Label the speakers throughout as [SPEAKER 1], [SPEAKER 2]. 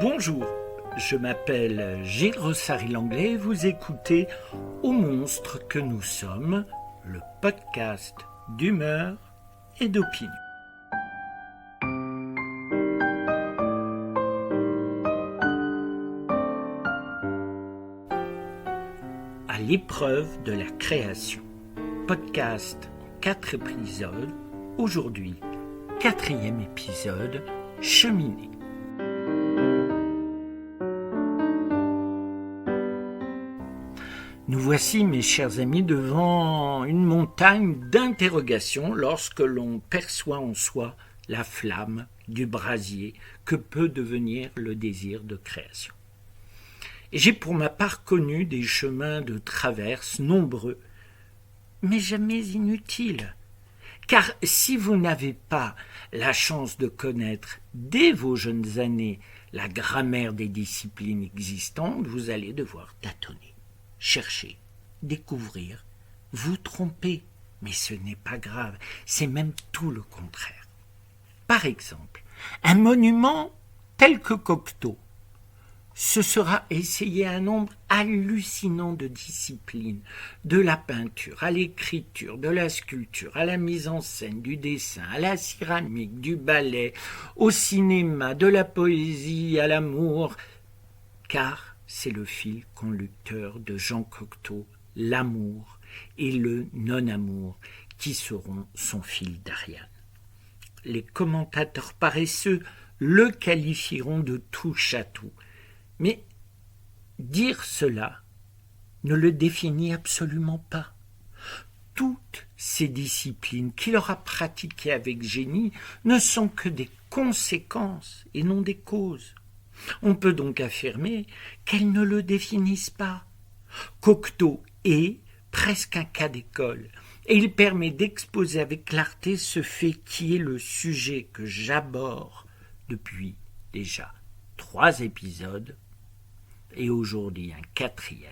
[SPEAKER 1] Bonjour, je m'appelle Gilles Rossary-Langlais et vous écoutez Au monstre que nous sommes, le podcast d'humeur et d'opinion. À l'épreuve de la création, podcast en 4 épisodes, aujourd'hui, 4e épisode, Cheminée. Nous voici, mes chers amis, devant une montagne d'interrogations lorsque l'on perçoit en soi la flamme du brasier que peut devenir le désir de création. Et j'ai pour ma part connu des chemins de traverse nombreux, mais jamais inutiles. Car si vous n'avez pas la chance de connaître dès vos jeunes années la grammaire des disciplines existantes, vous allez devoir tâtonner, chercher, découvrir, vous tromper. Mais ce n'est pas grave, c'est même tout le contraire. Par exemple, un monument tel que Cocteau, ce sera essayer un nombre hallucinant de disciplines, de la peinture à l'écriture, de la sculpture, à la mise en scène, du dessin, à la céramique, du ballet, au cinéma, de la poésie à l'amour, car c'est le fil conducteur de Jean Cocteau, l'amour et le non-amour, qui seront son fil d'Ariane. Les commentateurs paresseux le qualifieront de touche-à-tout. Mais dire cela ne le définit absolument pas. Toutes ces disciplines qu'il aura pratiquées avec génie ne sont que des conséquences et non des causes. On peut donc affirmer qu'elles ne le définissent pas. Cocteau est presque un cas d'école, et il permet d'exposer avec clarté ce fait qui est le sujet que j'aborde depuis déjà 3 épisodes, et aujourd'hui un 4e.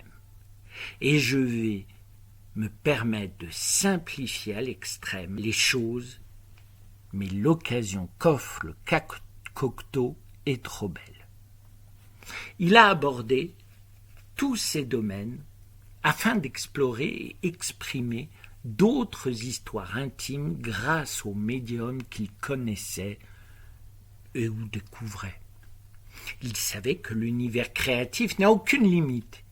[SPEAKER 1] Et je vais me permettre de simplifier à l'extrême les choses, mais l'occasion qu'offre le Cocteau est trop belle. Il a abordé tous ces domaines afin d'explorer et exprimer d'autres histoires intimes grâce aux médiums qu'il connaissait et ou découvrait. Il savait que l'univers créatif n'a aucune limite,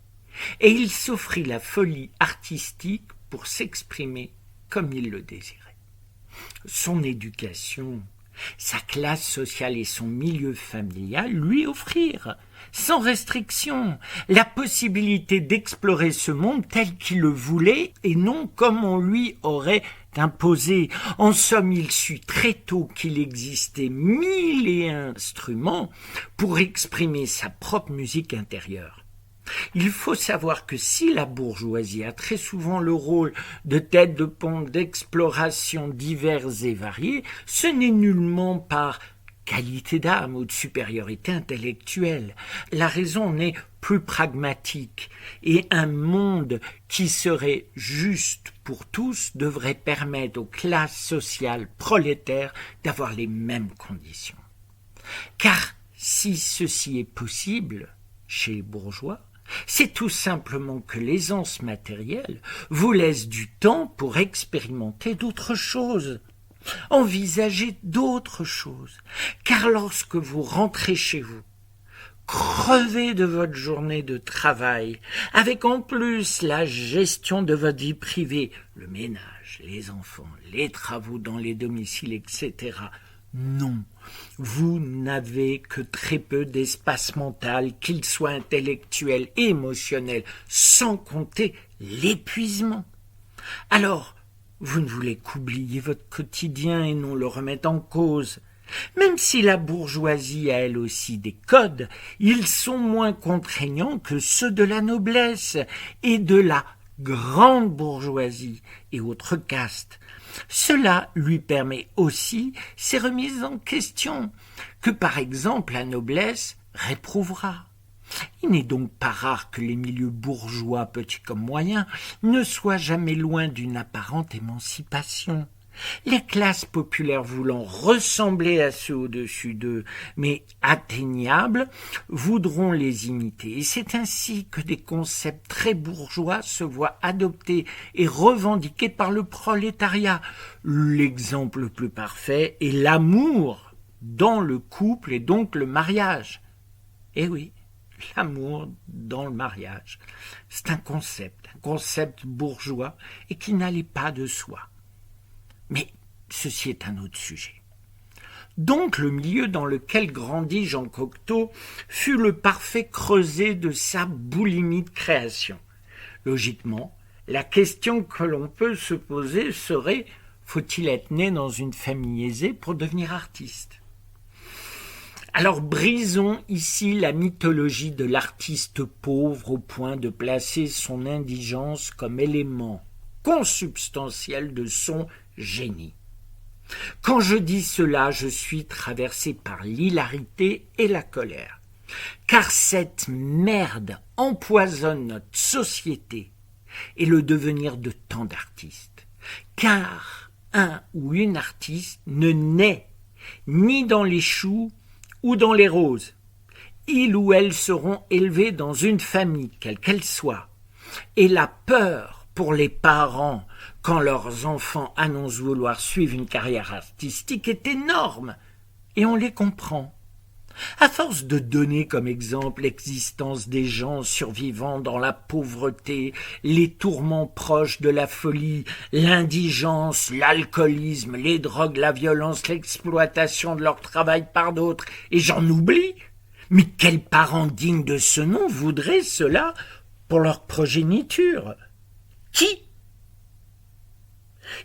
[SPEAKER 1] et il s'offrit la folie artistique pour s'exprimer comme il le désirait. Son éducation, sa classe sociale et son milieu familial lui offrirent, sans restriction, la possibilité d'explorer ce monde tel qu'il le voulait et non comme on lui aurait imposé. En somme, il sut très tôt qu'il existait 1001 instruments pour exprimer sa propre musique intérieure. Il faut savoir que si la bourgeoisie a très souvent le rôle de tête de pont d'exploration diverses et variées, ce n'est nullement par qualité d'âme ou de supériorité intellectuelle. La raison n'est plus pragmatique, et un monde qui serait juste pour tous devrait permettre aux classes sociales prolétaires d'avoir les mêmes conditions. Car si ceci est possible chez les bourgeois, c'est tout simplement que l'aisance matérielle vous laisse du temps pour expérimenter d'autres choses. Envisagez d'autres choses, car lorsque vous rentrez chez vous, crevez de votre journée de travail, avec en plus la gestion de votre vie privée, le ménage, les enfants, les travaux dans les domiciles, etc. Non, vous n'avez que très peu d'espace mental, qu'il soit intellectuel et émotionnel, sans compter l'épuisement. Alors, vous ne voulez qu'oublier votre quotidien et non le remettre en cause. Même si la bourgeoisie a elle aussi des codes, ils sont moins contraignants que ceux de la noblesse et de la grande bourgeoisie et autres castes. Cela lui permet aussi ces remises en question que, par exemple, la noblesse réprouvera. Il n'est donc pas rare que les milieux bourgeois, petits comme moyens, ne soient jamais loin d'une apparente émancipation. Les classes populaires voulant ressembler à ceux au-dessus d'eux, mais atteignables, voudront les imiter. Et c'est ainsi que des concepts très bourgeois se voient adoptés et revendiqués par le prolétariat. L'exemple le plus parfait est l'amour dans le couple et donc le mariage. Eh oui, l'amour dans le mariage, c'est un concept bourgeois et qui n'allait pas de soi. Mais ceci est un autre sujet. Donc le milieu dans lequel grandit Jean Cocteau fut le parfait creuset de sa boulimie de création. Logiquement, la question que l'on peut se poser serait: faut-il être né dans une famille aisée pour devenir artiste ? Alors brisons ici la mythologie de l'artiste pauvre au point de placer son indigence comme élément consubstantiel de son génie. Quand je dis cela, je suis traversé par l'hilarité et la colère, car cette merde empoisonne notre société et le devenir de tant d'artistes, car un ou une artiste ne naît ni dans les choux ou dans les roses. Ils ou elles seront élevés dans une famille, quelle qu'elle soit, et la peur pour les parents quand leurs enfants annoncent vouloir suivre une carrière artistique est énorme, et on les comprend. À force de donner comme exemple l'existence des gens survivant dans la pauvreté, les tourments proches de la folie, l'indigence, l'alcoolisme, les drogues, la violence, l'exploitation de leur travail par d'autres, et j'en oublie, mais quels parents dignes de ce nom voudraient cela pour leur progéniture ? Qui ?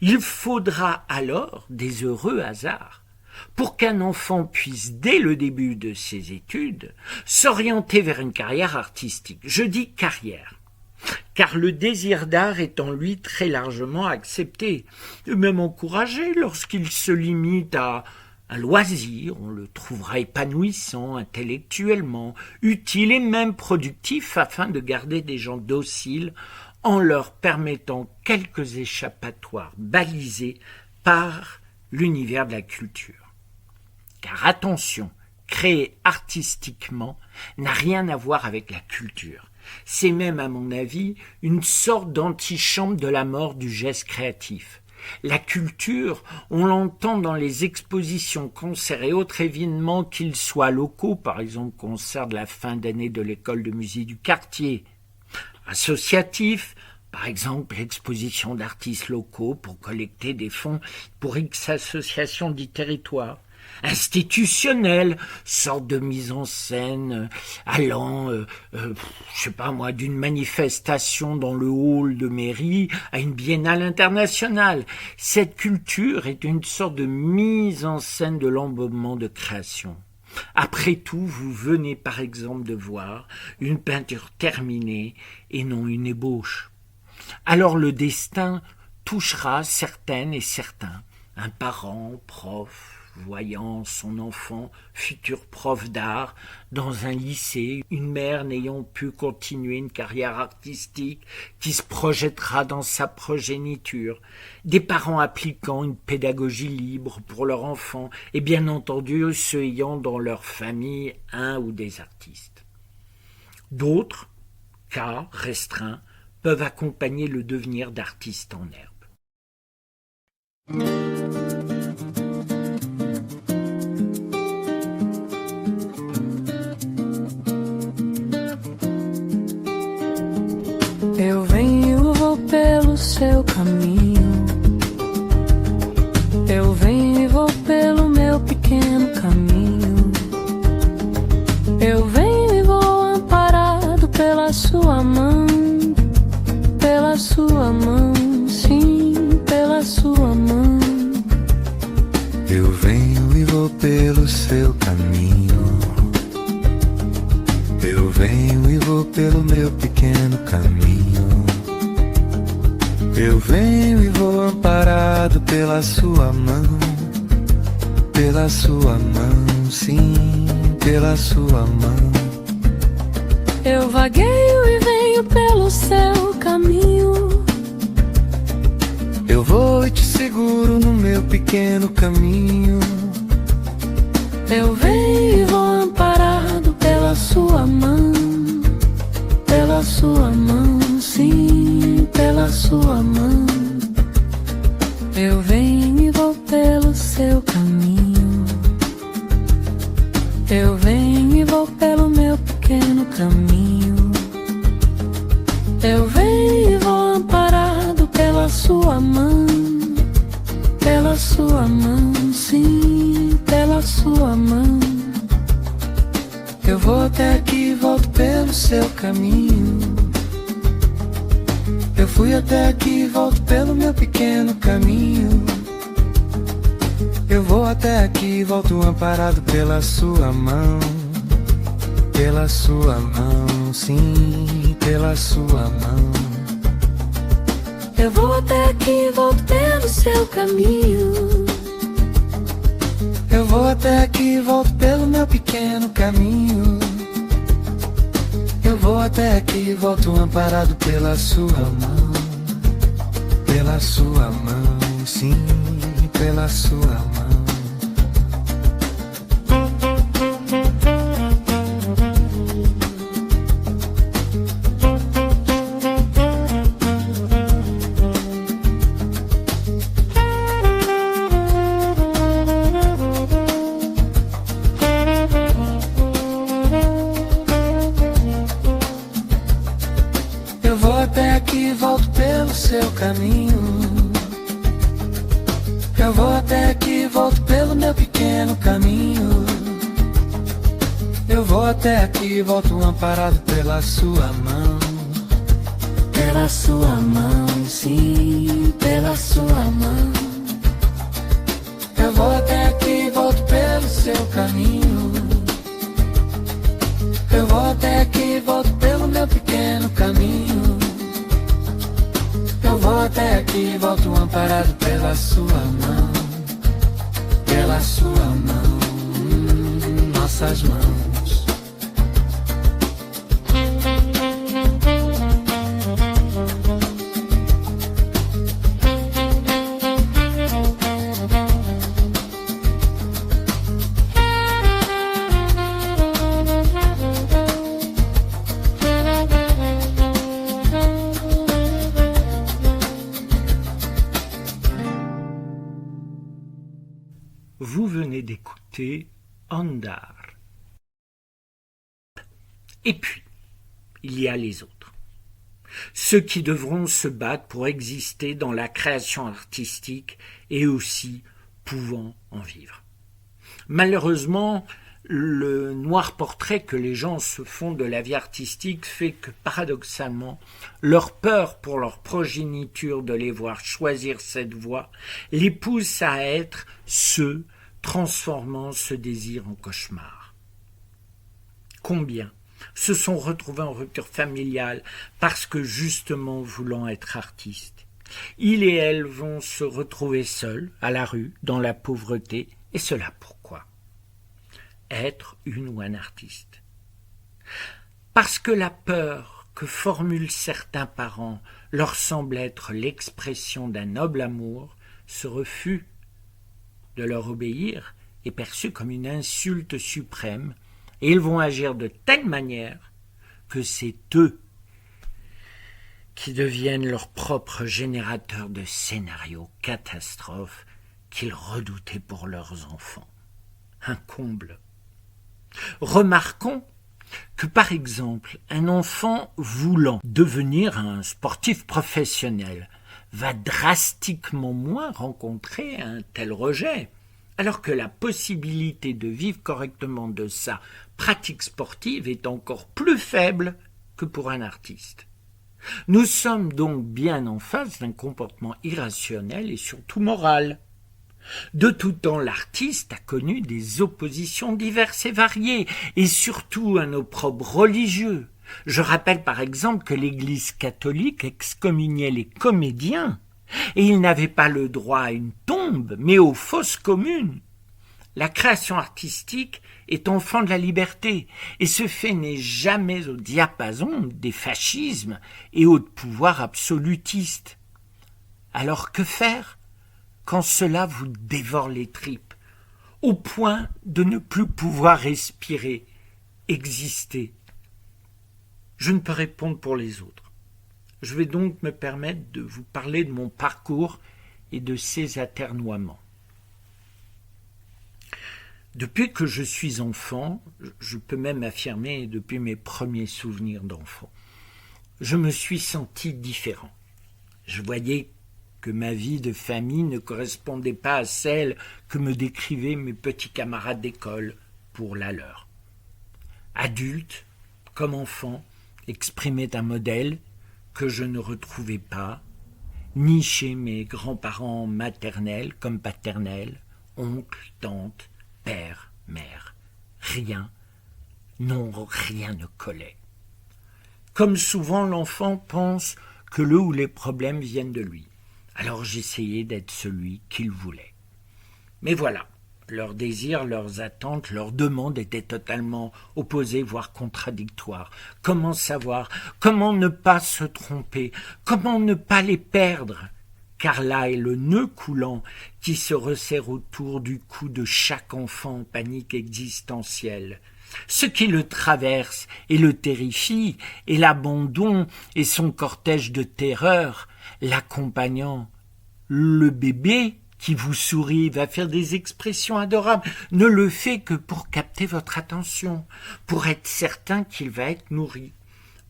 [SPEAKER 1] Il faudra alors des heureux hasards pour qu'un enfant puisse, dès le début de ses études, s'orienter vers une carrière artistique. Je dis carrière, car le désir d'art est en lui très largement accepté, et même encouragé lorsqu'il se limite à un loisir. On le trouvera épanouissant intellectuellement, utile et même productif afin de garder des gens dociles en leur permettant quelques échappatoires balisés par l'univers de la culture. Car attention, créer artistiquement n'a rien à voir avec la culture. C'est même, à mon avis, une sorte d'antichambre de la mort du geste créatif. La culture, on l'entend dans les expositions, concerts et autres événements, qu'ils soient locaux, par exemple concert de la fin d'année de l'école de musique du quartier, associatif, par exemple l'exposition d'artistes locaux pour collecter des fonds pour X associations du territoire, institutionnel, sorte de mise en scène allant, d'une manifestation dans le hall de mairie à une biennale internationale. Cette culture est une sorte de mise en scène de l'embaumement de création. Après tout, vous venez par exemple de voir une peinture terminée et non une ébauche. Alors le destin touchera certaines et certains. Un parent, prof, voyant son enfant, futur prof d'art, dans un lycée, une mère n'ayant pu continuer une carrière artistique qui se projettera dans sa progéniture, des parents appliquant une pédagogie libre pour leur enfant, et bien entendu ceux ayant dans leur famille un ou des artistes. D'autres, cas restreints, peuvent accompagner le devenir d'artistes en herbe.
[SPEAKER 2] Eu venho, vou pelo seu caminho. Eu venho e vou pelo meu pequeno caminho. Eu venho e vou amparado pela sua mão. Pela sua mão, sim, pela sua mão.
[SPEAKER 3] Eu venho e vou pelo seu caminho. Eu venho e vou pelo meu pequeno caminho. Eu venho e vou amparado pela sua mão. Pela sua mão, sim, pela sua mão.
[SPEAKER 2] Eu vagueio e venho pelo seu caminho.
[SPEAKER 3] Eu vou e te seguro no meu pequeno caminho.
[SPEAKER 2] Eu venho e vou amparado pela sua mão, sim, pela sua mão. Eu venho e vou pelo seu caminho. Eu venho e vou pelo meu pequeno caminho. Eu venho e vou amparado pela sua mão, sim, pela sua mão. Eu vou até aqui e volto pelo seu caminho. Eu fui até aqui e volto pelo meu pequeno caminho. Eu vou até aqui e volto amparado pela sua mão, sim, pela sua mão. Eu vou até aqui e volto pelo seu caminho. Eu vou até aqui e volto pelo meu pequeno caminho. Eu vou até aqui e volto amparado pela sua mão, sim, pela sua mão. Seu caminho. Eu vou até aqui e volto pelo meu pequeno caminho. Eu vou até aqui e volto amparado pela sua mão, sim, pela sua mão. Eu vou até aqui e volto pelo seu caminho. Eu vou até aqui e volto pelo meu pequeno caminho. Eu vou até aqui e volto amparado pela sua mão, nossas mãos.
[SPEAKER 1] Vous venez d'écouter Andar. Et puis, il y a les autres. Ceux qui devront se battre pour exister dans la création artistique et aussi pouvant en vivre. Malheureusement, le noir portrait que les gens se font de la vie artistique fait que, paradoxalement, leur peur pour leur progéniture de les voir choisir cette voie les pousse à être ceux transformant ce désir en cauchemar. Combien se sont retrouvés en rupture familiale parce que, justement voulant être artistes, ils et elles vont se retrouver seuls, à la rue, dans la pauvreté, et cela pourquoi ? Être une ou un artiste. Parce que la peur que formulent certains parents leur semble être l'expression d'un noble amour, ce refus de leur obéir est perçu comme une insulte suprême, et ils vont agir de telle manière que c'est eux qui deviennent leurs propres générateurs de scénarios catastrophes qu'ils redoutaient pour leurs enfants. Un comble. Remarquons que, par exemple, un enfant voulant devenir un sportif professionnel va drastiquement moins rencontrer un tel rejet, alors que la possibilité de vivre correctement de sa pratique sportive est encore plus faible que pour un artiste. Nous sommes donc bien en face d'un comportement irrationnel et surtout moral. De tout temps, l'artiste a connu des oppositions diverses et variées, et surtout un opprobre religieux. Je rappelle par exemple que l'Église catholique excommuniait les comédiens, et ils n'avaient pas le droit à une tombe, mais aux fosses communes. La création artistique est enfant de la liberté, et ce fait n'est jamais au diapason des fascismes et autres pouvoirs absolutistes. Alors que faire quand cela vous dévore les tripes, au point de ne plus pouvoir respirer, exister. Je ne peux répondre pour les autres. Je vais donc me permettre de vous parler de mon parcours et de ses atermoiements. Depuis que je suis enfant, je peux même affirmer depuis mes premiers souvenirs d'enfant, je me suis senti différent. Je voyais que ma vie de famille ne correspondait pas à celle que me décrivaient mes petits camarades d'école pour la leur. Adulte, comme enfant, exprimait un modèle que je ne retrouvais pas, ni chez mes grands-parents maternels comme paternels, oncles, tantes, père, mère. Rien, non, rien ne collait. Comme souvent, l'enfant pense que le ou les problèmes viennent de lui. Alors j'essayais d'être celui qu'il voulait. Mais voilà, leurs désirs, leurs attentes, leurs demandes étaient totalement opposées, voire contradictoires. Comment savoir? Comment ne pas se tromper? Comment ne pas les perdre? Car là est le nœud coulant qui se resserre autour du cou de chaque enfant en panique existentielle. Ce qui le traverse et le terrifie est l'abandon et son cortège de terreur, l'accompagnant. Le bébé qui vous sourit va faire des expressions adorables, ne le fait que pour capter votre attention, pour être certain qu'il va être nourri.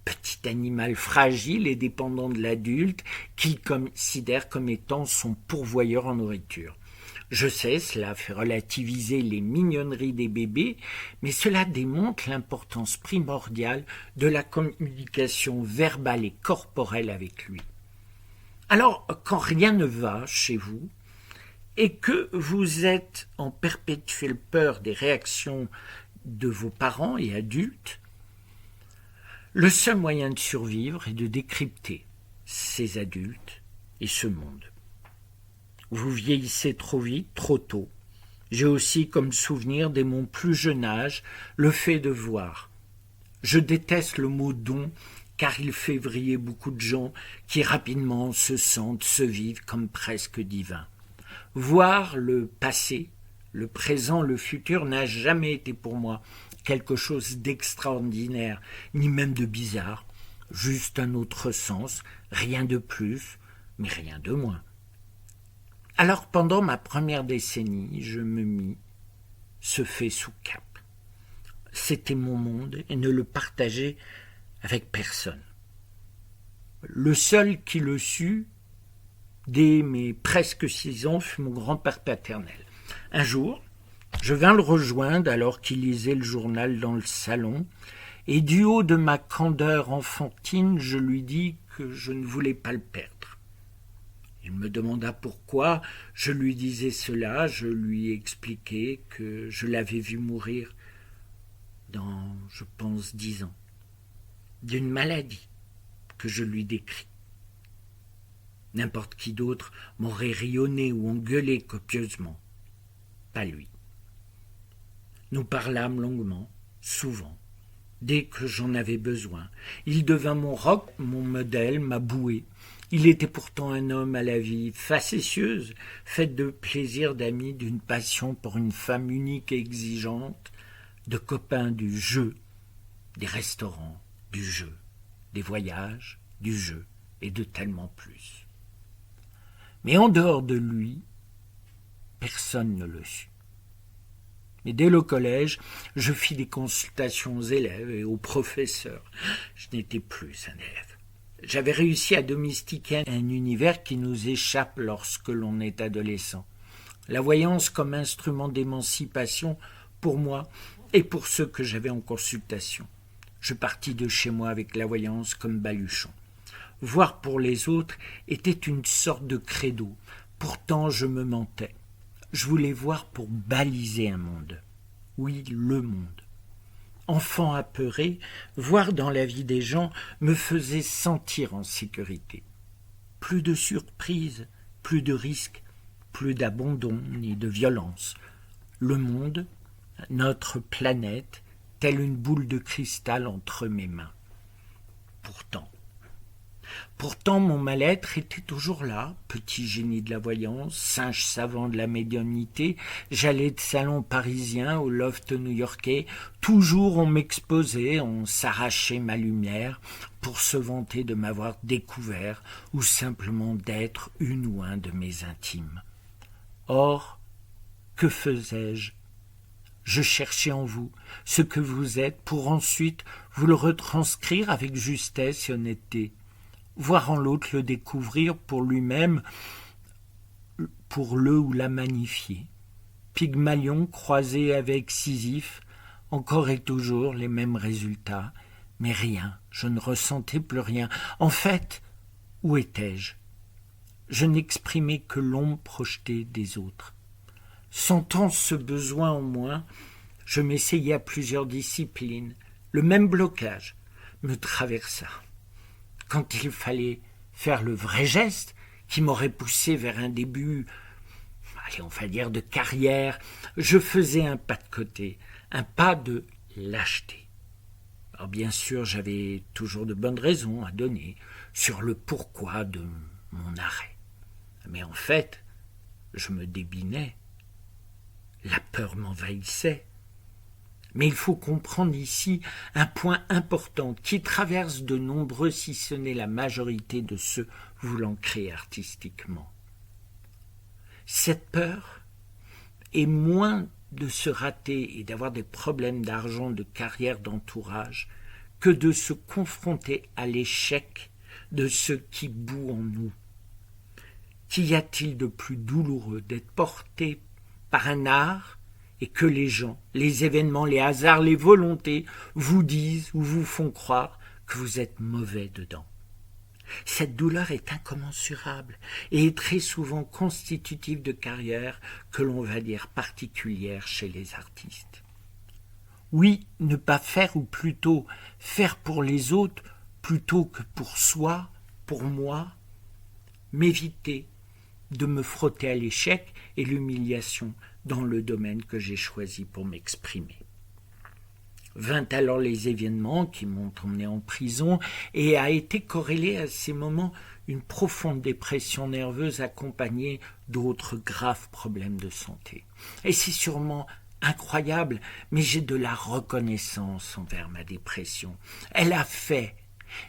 [SPEAKER 1] Petit animal fragile et dépendant de l'adulte qui considère comme étant son pourvoyeur en nourriture. Je sais, cela fait relativiser les mignonneries des bébés, mais cela démontre l'importance primordiale de la communication verbale et corporelle avec lui. Alors, quand rien ne va chez vous, et que vous êtes en perpétuelle peur des réactions de vos parents et adultes, le seul moyen de survivre est de décrypter ces adultes et ce monde. Vous vieillissez trop vite, trop tôt. J'ai aussi comme souvenir dès mon plus jeune âge le fait de voir. Je déteste le mot don car il fait vriller beaucoup de gens qui rapidement se sentent, se vivent comme presque divins. Voir le passé, le présent, le futur n'a jamais été pour moi quelque chose d'extraordinaire, ni même de bizarre, juste un autre sens, rien de plus, mais rien de moins. Alors pendant ma première décennie, je me mis ce fait sous cap. C'était mon monde et ne le partageais avec personne. Le seul qui le sut, dès mes presque 6 ans, fut mon grand-père paternel. Un jour, je vins le rejoindre alors qu'il lisait le journal dans le salon, et du haut de ma candeur enfantine, je lui dis que je ne voulais pas le perdre. Il me demanda pourquoi je lui disais cela, je lui expliquai que je l'avais vu mourir dans, je pense, 10 ans, d'une maladie que je lui décris. N'importe qui d'autre m'aurait rionné ou engueulé copieusement, pas lui. Nous parlâmes longuement, souvent, dès que j'en avais besoin. Il devint mon roc, mon modèle, ma bouée. Il était pourtant un homme à la vie facétieuse, faite de plaisir, d'amis, d'une passion pour une femme unique et exigeante, de copains du jeu, des restaurants, du jeu, des voyages, du jeu et de tellement plus. Mais en dehors de lui, personne ne le sut. Et dès le collège, je fis des consultations aux élèves et aux professeurs. Je n'étais plus un élève. J'avais réussi à domestiquer un univers qui nous échappe lorsque l'on est adolescent. La voyance comme instrument d'émancipation pour moi et pour ceux que j'avais en consultation. Je partis de chez moi avec la voyance comme baluchon. Voir pour les autres était une sorte de credo. Pourtant, je me mentais. Je voulais voir pour baliser un monde. Oui, le monde. Enfant apeuré, voir dans la vie des gens me faisait sentir en sécurité. Plus de surprises, plus de risques, plus d'abandon ni de violence. Le monde, notre planète, telle une boule de cristal entre mes mains. Pourtant, Pourtant, mon mal-être était toujours là, petit génie de la voyance, singe savant de la médiumnité, j'allais de salon parisien au loft new-yorkais, toujours on m'exposait, on s'arrachait ma lumière pour se vanter de m'avoir découvert ou simplement d'être une ou un de mes intimes. Or, que faisais-je ? Je cherchais en vous ce que vous êtes pour ensuite vous le retranscrire avec justesse et honnêteté. Voir en l'autre le découvrir pour lui-même, pour le ou la magnifier. Pygmalion croisé avec Sisyphe, encore et toujours les mêmes résultats, mais rien, je ne ressentais plus rien. En fait, où étais-je ? Je n'exprimais que l'ombre projetée des autres. Sentant ce besoin en moi, je m'essayais à plusieurs disciplines. Le même blocage me traversa. Quand il fallait faire le vrai geste qui m'aurait poussé vers un début, allez, on va dire de carrière, je faisais un pas de côté, un pas de lâcheté. Alors bien sûr, j'avais toujours de bonnes raisons à donner sur le pourquoi de mon arrêt. Mais en fait, je me débinais. La peur m'envahissait. Mais il faut comprendre ici un point important qui traverse de nombreux, si ce n'est la majorité de ceux voulant créer artistiquement. Cette peur est moins de se rater et d'avoir des problèmes d'argent, de carrière, d'entourage, que de se confronter à l'échec de ce qui bout en nous. Qu'y a-t-il de plus douloureux d'être porté par un art et que les gens, les événements, les hasards, les volontés vous disent ou vous font croire que vous êtes mauvais dedans. Cette douleur est incommensurable et est très souvent constitutive de carrières que l'on va dire particulières chez les artistes. Oui, ne pas faire ou plutôt faire pour les autres plutôt que pour soi, pour moi, m'éviter de me frotter à l'échec et l'humiliation dans le domaine que j'ai choisi pour m'exprimer. Vint alors les événements qui m'ont emmené en prison et a été corrélée à ces moments une profonde dépression nerveuse accompagnée d'autres graves problèmes de santé. Et c'est sûrement incroyable, mais j'ai de la reconnaissance envers ma dépression.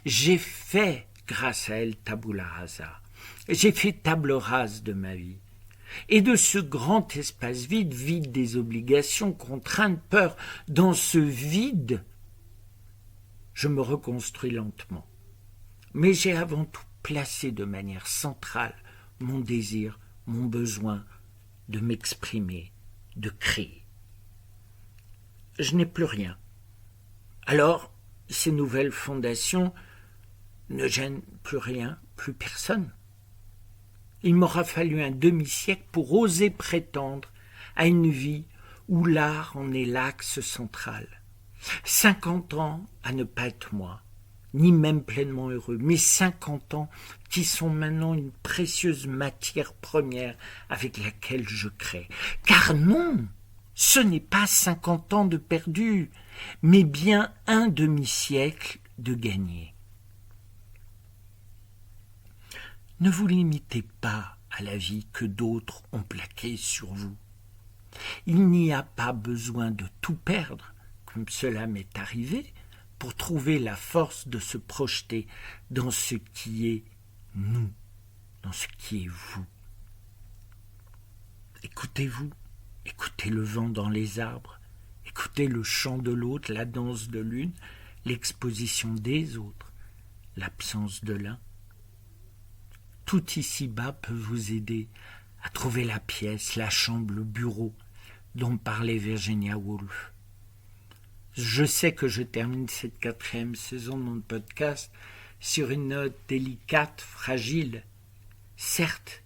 [SPEAKER 1] J'ai fait grâce à elle tabula rasa. J'ai fait table rase de ma vie. Et de ce grand espace vide, vide des obligations, contraintes, peur, dans ce vide, je me reconstruis lentement. Mais j'ai avant tout placé de manière centrale mon désir, mon besoin de m'exprimer, de créer. Je n'ai plus rien. Alors, ces nouvelles fondations ne gênent plus rien, plus personne. Il m'aura fallu un demi-siècle pour oser prétendre à une vie où l'art en est l'axe central. 50 ans à ne pas être moi, ni même pleinement heureux, mais 50 ans qui sont maintenant une précieuse matière première avec laquelle je crée. Car non, ce n'est pas 50 ans de perdu, mais bien un demi-siècle de gagné. Ne vous limitez pas à la vie que d'autres ont plaquée sur vous. Il n'y a pas besoin de tout perdre, comme cela m'est arrivé, pour trouver la force de se projeter dans ce qui est nous, dans ce qui est vous. Écoutez-vous, écoutez le vent dans les arbres, écoutez le chant de l'autre, la danse de l'une, l'exposition des autres, l'absence de l'un. Tout ici-bas peut vous aider à trouver la pièce, la chambre, le bureau dont parlait Virginia Woolf. Je sais que je termine cette 4e saison de mon podcast sur une note délicate, fragile. Certes,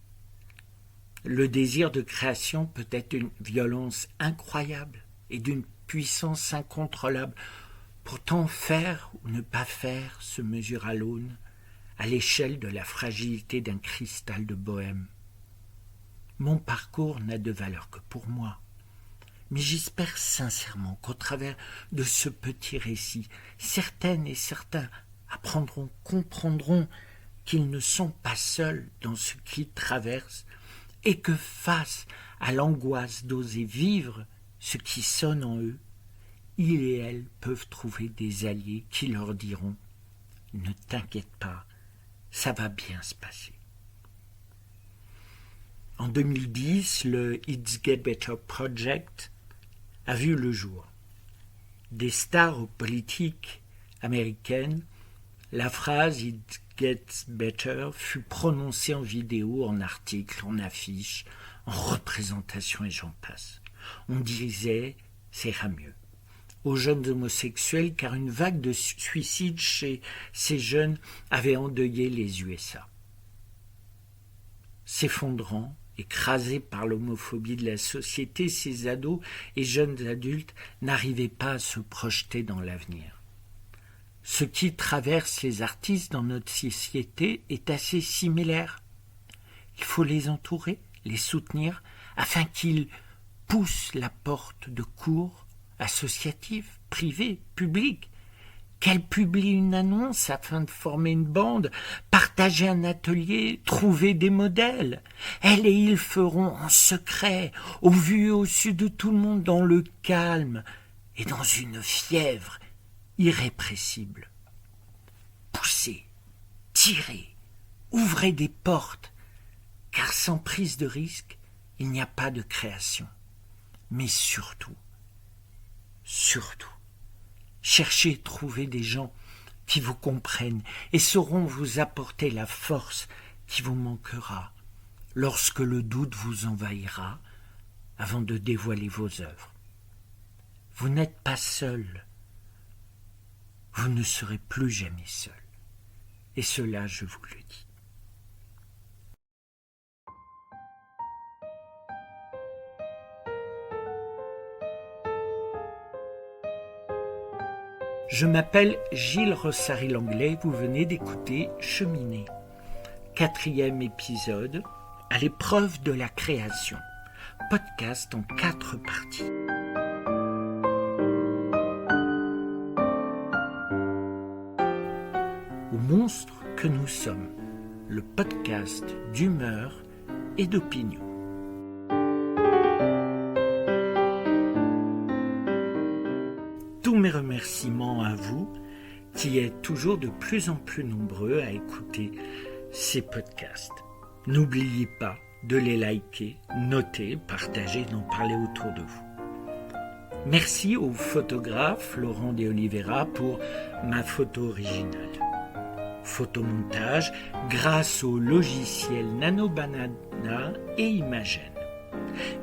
[SPEAKER 1] le désir de création peut être une violence incroyable et d'une puissance incontrôlable. Pourtant, faire ou ne pas faire se mesure à l'aune, à l'échelle de la fragilité d'un cristal de bohème. Mon parcours n'a de valeur que pour moi, mais j'espère sincèrement qu'au travers de ce petit récit, certaines et certains apprendront, comprendront qu'ils ne sont pas seuls dans ce qu'ils traversent et que face à l'angoisse d'oser vivre ce qui sonne en eux, ils et elles peuvent trouver des alliés qui leur diront « Ne t'inquiète pas, ça va bien se passer ». En 2010, le It Gets Better Project a vu le jour. Des stars politiques américaines, la phrase « It Gets Better » fut prononcée en vidéo, en article, en affiche, en représentation et j'en passe. On disait « ça ira mieux » aux jeunes homosexuels car une vague de suicides chez ces jeunes avait endeuillé les USA. S'effondrant, écrasés par l'homophobie de la société, ces ados et jeunes adultes n'arrivaient pas à se projeter dans l'avenir. Ce qui traverse les artistes dans notre société est assez similaire. Il faut les entourer, les soutenir, afin qu'ils poussent la porte de cours associatifs, privés, publics, qu'elles publient une annonce afin de former une bande, partager un atelier, trouver des modèles. Elles et ils feront en secret, au vu et au su de tout le monde, dans le calme et dans une fièvre irrépressible. Poussez, tirez, ouvrez des portes, car sans prise de risque, il n'y a pas de création. Mais surtout, cherchez et trouvez des gens qui vous comprennent et sauront vous apporter la force qui vous manquera lorsque le doute vous envahira avant de dévoiler vos œuvres. Vous n'êtes pas seul. Vous ne serez plus jamais seul. Et cela, je vous le dis. Je m'appelle Gilles Rossary-Langlais, vous venez d'écouter Cheminée. 4e épisode, à l'épreuve de la création. Podcast en 4 parties. Au monstre que nous sommes, le podcast d'humeur et d'opinion. Tous mes remerciements à vous qui êtes toujours de plus en plus nombreux à écouter ces podcasts. N'oubliez pas de les liker, noter, partager, d'en parler autour de vous. Merci au photographe Laurent de Oliveira pour ma photo originale. Photomontage grâce au logiciel Nanobanana et Imagen.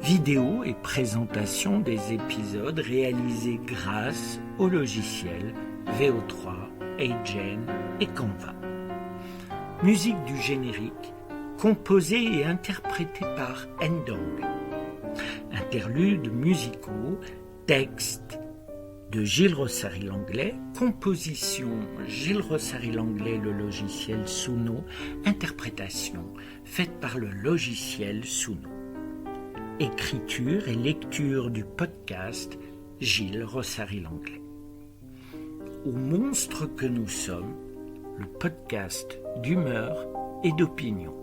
[SPEAKER 1] Vidéo et présentation des épisodes réalisés grâce au logiciel VO3, Agen et Canva. Musique du générique composée et interprétée par Ndong. Interludes musicaux, texte de Gilles Rossary-Langlais, composition Gilles Rossary-Langlais, le logiciel Suno, interprétation faite par le logiciel Suno. Écriture et lecture du podcast Gilles Rossary-Langlais. Au monstre que nous sommes, le podcast d'humeur et d'opinion.